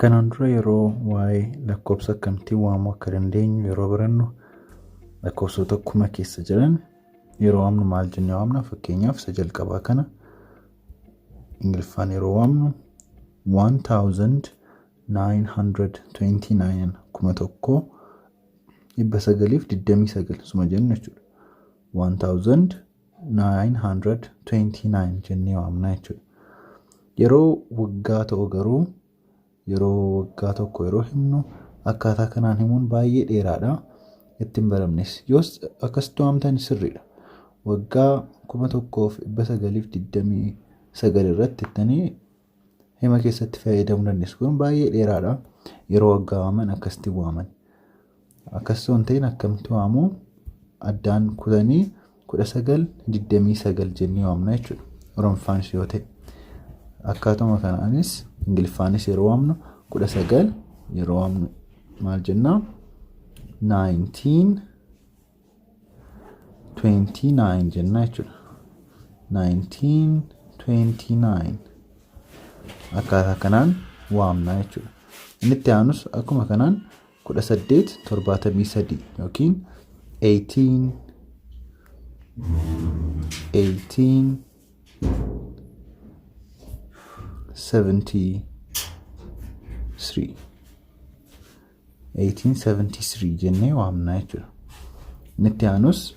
Kanaan dura yeroo waa'ee lakkoofsa akkamittii waamuu akka dandeenyu yeroo barannu lakkoofsota 1000 keessa jiran yeroo waamnu maal jennee waamna? Fakkeenyaaf isa jalqabaa kana Ingiliffaan yeroo waamnu 1929 1929 suma jennu jechuudha. 1929 jennee waamna jechuudha. Yeroo waggaa ta'u garuu yeroo waggaa tokko yeroo himnu akkaataa kanaan himuun baay'ee dheeraadha. Ittiin baramnes yoos akkasitti waamtan sirriidha. Waggaa 1929 irratti ittanii hima keessatti fayyadamuu dandeessu. Kun baay'ee dheeraadha. Yeroo waggaa waaman akkasitti waaman. Akkasii waan ta'in akkamitti waamuu? Addaan kutanii 1929 jennee waamna jechuudha. Oromoffaanis yoo ta'e. Akkaatuma kanaanis Ingiliffaanis yeroo waamnu 19 yeroo waamnu maal jennaa? 1929 jennaa jechuudha. 1929 akkaataa kanaan waamna jechuudha. Inni itti aanus akkuma kanaan 1873 yookiin 1873 jennee waamna jechuudha. Inni itti aanus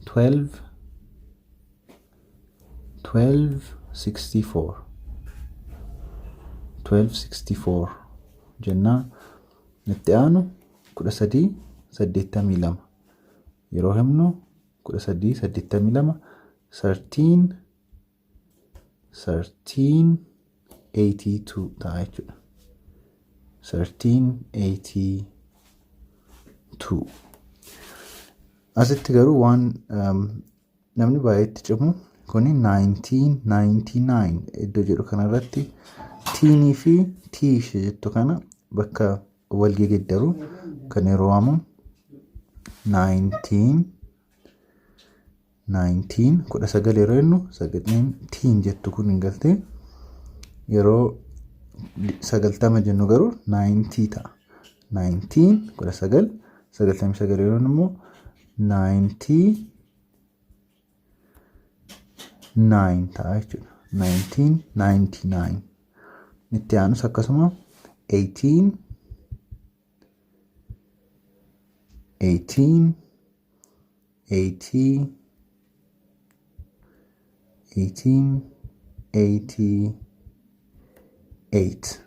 1264 jennaa. Inni itti aanu 1382 yeroo himnu 1382 1382 ta'a jechuudha. 1382 asitti garuu waan namni baay'eetti cimu kuni 1999 iddoo jedhu kanarratti tiinii fi tiish jettu kana bakka wal geggeeddaru kan yeroo waamu 19 yeroo jennu sagaleen tiin jettu kun hin galte yeroo 90 jennu garuu 90 ta'a. 19 yeroo immoo 99 ta'a jechuudha. 1999 itti aanus akkasuma 1888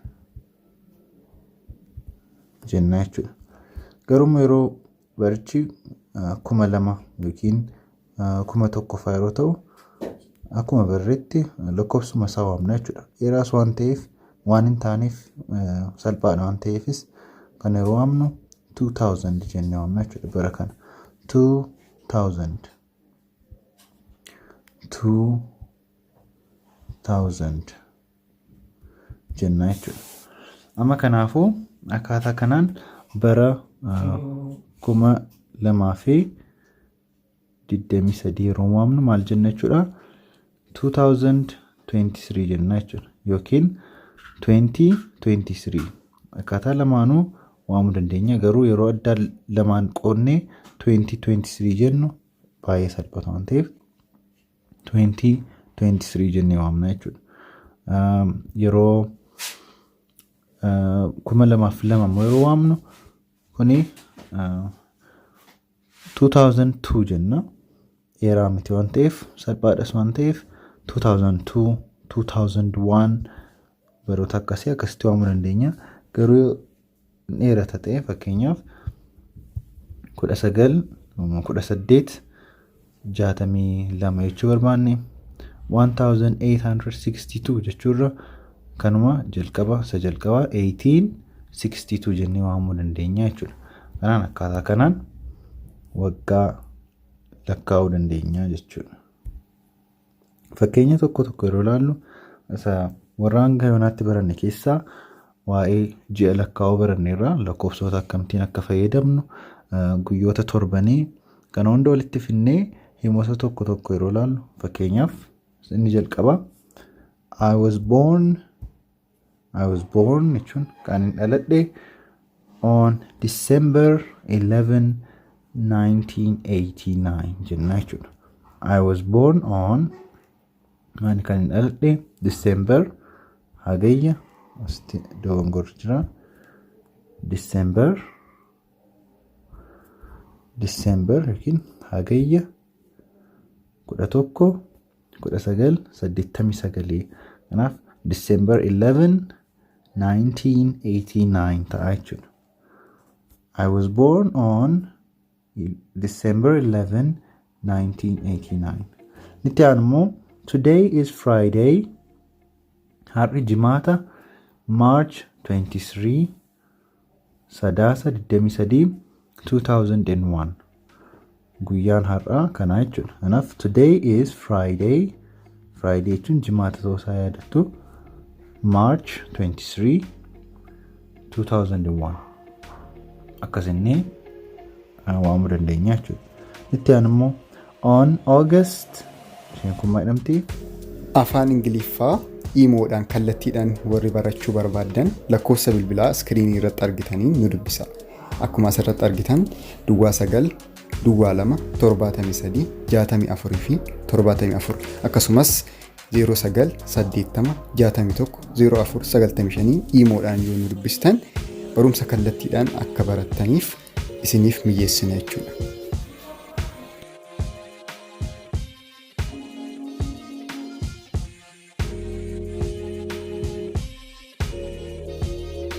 jennaa jechuudha. Garuu yeroo barichi 2000 yookiin 1000 fa'aa yeroo ta'u akkuma barreetti lakkoofsuma isaa waamna jechuudha. Dheeraas waan ta'eef waan hin taaneef salphaadha waan ta'eefis kan yeroo waamnu 2000 jennee waamna jechuudha. Bara kana 2000 jennaa jechuudha. Amma kanaafuu akkaataa kanaan bara 2023 yeroo waamnu maal jenna jechuudha? 2023 jennaa jechuudha. Yookiin 2023 akkaataa lamaanuu waamuu dandeenya. Garuu yeroo adda lamaan qoonnee 2023 jennu baay'ee salphata waan ta'eef 2023 jennee waamna jechuudha. Yeroo 2002 yeroo waamnu kuni 2002 jenna. Dheeraa miti waan ta'eef salphaadhas waan ta'eef 2002 2001 baroota akkasitti waamuu dandeenya. Garuu dheerata ta'e fakkeenyaaf 1862 jechuu barbaanne 1862 jechuurra kanuma jalqabaa 1862 jennee waamuu dandeenya jechuudha. Kanaan akkaataa kanaan waggaa lakkaa'uu dandeenya jechuudha. Fakkeenya tokko yeroo ilaallu warra hanga yoonaatti baranne keessaa waa'ee ji'a lakkaa'uu baranneerra lakkoofsota akkamittiin akka fayyadamnu guyyoota torbanii kana hunda walitti finnee himoota tokko yeroo ilaallu fakkeenyaaf inni jalqaba I was born I was born jechuun kan dhaladhe on December 11 1989 jenna jechuudha. I was born on kan dhaladhe December hagayya asti dogongor jira December yookiin hagayya 1989 kanaaf December 11 1989 ta'a jechuudha. I was born on December 11 1989. Nitti aanimmoo today is Friday. Har'i jimaata March 23 sadaasa 23 2001. Guyyaan har'aa kana jechuudha. Kanaaf today is Friday. Friday jechuun jimaata ta'uu isaa yaadattu. March 23 2001. Akkasinnee waamuu dandeenya jechuudha. Itti aanimmoo on August isheen kun maal jedhamti? Afaan Ingiliiffaa iimoodhaan kallattiidhaan warri barachuu barbaadan lakkoofsa bilbilaa iskiriinii irratti argitanii nu dubbisa. Akkuma asirratti argitan 9 2 2 73 64 fi 74 akkasumas 09 80 61 04 95 iimoodhaan yoo nu dubbistan barumsa kallattiidhaan akka barattaniif isiniif mijeessina jechuudha.